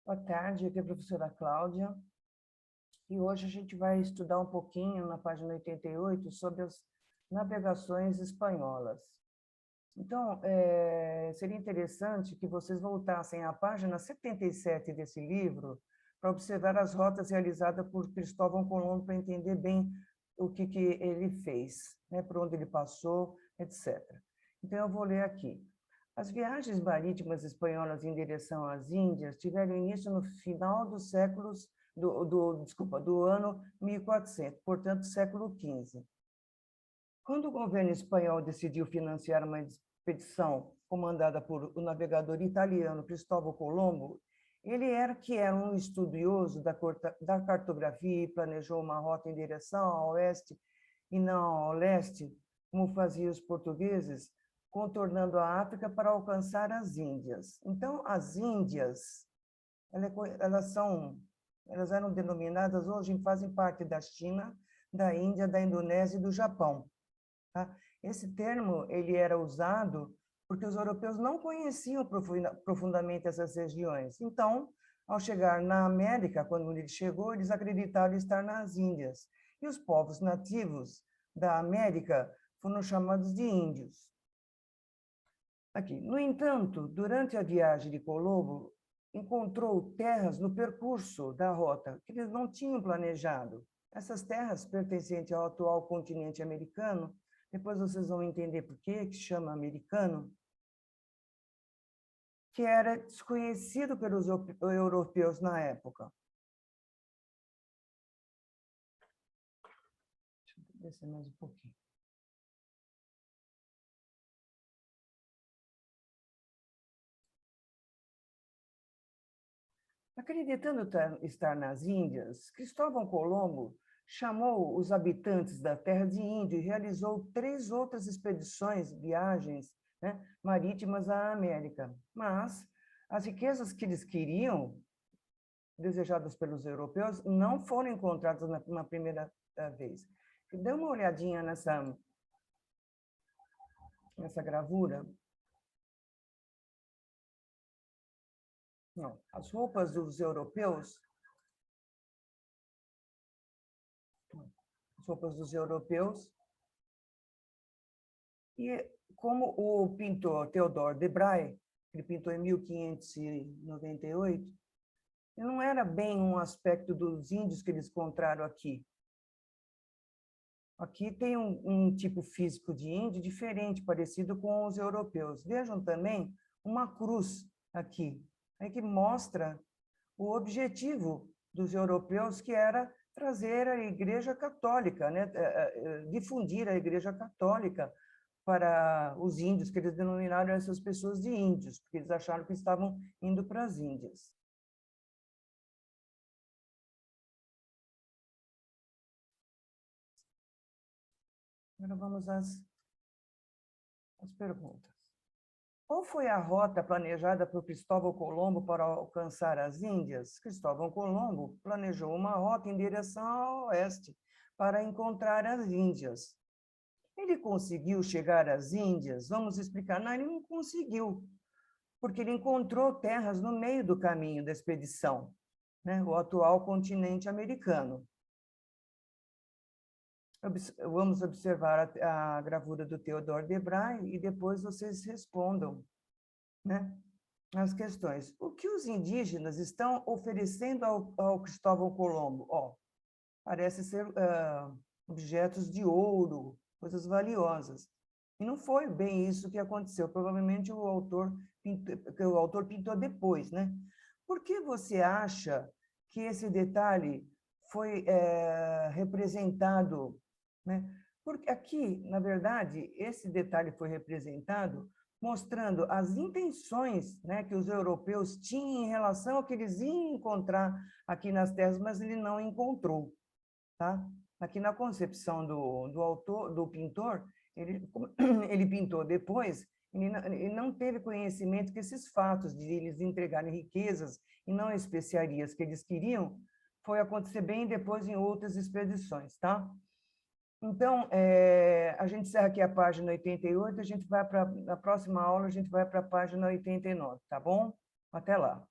Boa tarde, aqui é a professora Cláudia. E hoje a gente vai estudar um pouquinho, na página 88, sobre as navegações espanholas. Então, seria interessante que vocês voltassem à página 77 desse livro para observar as rotas realizadas por Cristóvão Colombo, para entender bem o que ele fez, né, por onde ele passou, etc. Então, eu vou ler aqui. As viagens marítimas espanholas em direção às Índias tiveram início no final dos séculos do ano 1400, portanto, século XV. Quando o governo espanhol decidiu financiar uma expedição comandada por o navegador italiano Cristóvão Colombo, ele era um estudioso da cartografia e planejou uma rota em direção ao oeste e não ao leste, como faziam os portugueses, contornando a África para alcançar as Índias. Então, as Índias, elas eram denominadas, hoje fazem parte da China, da Índia, da Indonésia e do Japão. Tá? Esse termo ele era usado porque os europeus não conheciam profundamente essas regiões. Então, ao chegar na América, quando ele chegou, eles acreditaram estar nas Índias. E os povos nativos da América foram chamados de índios. Aqui. No entanto, durante a viagem de Colombo, encontrou terras no percurso da rota que eles não tinham planejado. Essas terras pertencentes ao atual continente americano, depois vocês vão entender por que chama americano, que era desconhecido pelos europeus na época. Deixa eu descer mais um pouquinho. Acreditando estar nas Índias, Cristóvão Colombo chamou os habitantes da terra de índio e realizou 3 outras viagens, né, marítimas à América. Mas as riquezas que eles queriam, desejadas pelos europeus, não foram encontradas na primeira vez. Dê uma olhadinha nessa gravura. Não, as roupas dos europeus, e como o pintor Theodore de Brahe, ele pintou em 1598, não era bem um aspecto dos índios que eles encontraram aqui. Aqui tem um tipo físico de índio diferente, parecido com os europeus. Vejam também uma cruz aqui, que mostra o objetivo dos europeus, que era trazer a Igreja Católica, né? Difundir a Igreja Católica para os índios, que eles denominaram essas pessoas de índios, porque eles acharam que estavam indo para as Índias. Agora vamos às perguntas. Qual foi a rota planejada por Cristóvão Colombo para alcançar as Índias? Cristóvão Colombo planejou uma rota em direção ao oeste para encontrar as Índias. Ele conseguiu chegar às Índias? Vamos explicar. Não, ele não conseguiu, porque ele encontrou terras no meio do caminho da expedição, né? O atual continente americano. Vamos observar a gravura do Theodore de Brahe e depois vocês respondam, né, as questões. O que os indígenas estão oferecendo ao Cristóvão Colombo? Parece ser objetos de ouro, coisas valiosas. E não foi bem isso que aconteceu. Provavelmente o autor pintou depois, né? Por que você acha que esse detalhe foi representado, né? Porque aqui, na verdade, esse detalhe foi representado mostrando as intenções, né, que os europeus tinham em relação ao que eles iam encontrar aqui nas terras, mas ele não encontrou. Tá? Aqui na concepção do pintor, ele pintou depois, ele não teve conhecimento que esses fatos de eles entregarem riquezas e não especiarias que eles queriam, foi acontecer bem depois em outras expedições, tá? Então, a gente encerra aqui a página 88, a gente vai na próxima aula, a gente vai para a página 89, tá bom? Até lá.